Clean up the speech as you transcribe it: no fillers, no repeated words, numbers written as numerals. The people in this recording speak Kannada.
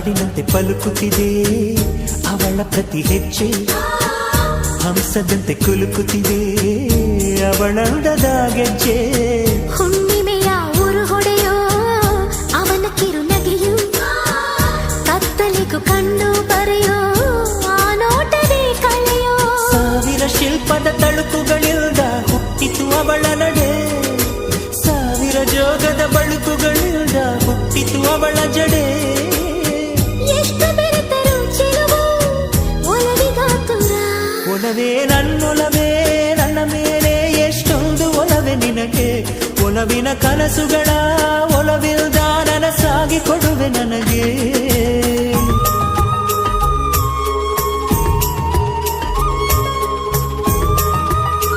ಹಾಡಿನಂತೆ ಪಲುಕುತ್ತಿದೆ ಅವಳ ಪ್ರತಿ ಹೆಜ್ಜೆ, ಹಂಸದಂತೆ ಕುಲುಕುತ್ತಿದೆ ಅವಳಂದದ ಗೆಜ್ಜೆ. ಹುಣ್ಣಿಮೆಯ ಊರು ಹೊಡೆಯೋ ಅವನ ಕಿರುನಗೆಯು, ಕತ್ತಲಿಗೂ ಕಣ್ಣು ಬರೆಯೋ ಆ ನೋಟದೇ ಕಳೆಯೋ. ಸಾವಿರ ಶಿಲ್ಪದ ತಳುಕುಗಳಿಲ್ದ ಹುಟ್ಟಿತು ಅವಳ ನಡೆ, ಸಾವಿರ ಜೋಗದ ಬಳುಕುಗಳಿಲ್ದ ಹುಟ್ಟಿತು ಅವಳ ಜಡೆ. ಎಷ್ಟು ಬೆರೆತರು ಚೆಲುವು ಒಲವಿಗಾತುರ, ಒಲವೇ ನನ್ನೊಲವೇ ನನ್ನ ಮೇಲೆ ಎಷ್ಟೊಂದು ಒಲವೇ ನಿನಗೆ. ಒಲವಿನ ಕನಸುಗಳ ಒಲವಿಲ್ದ ನನಸಾಗಿ ಕೊಡುವೆ ನನಗೆ.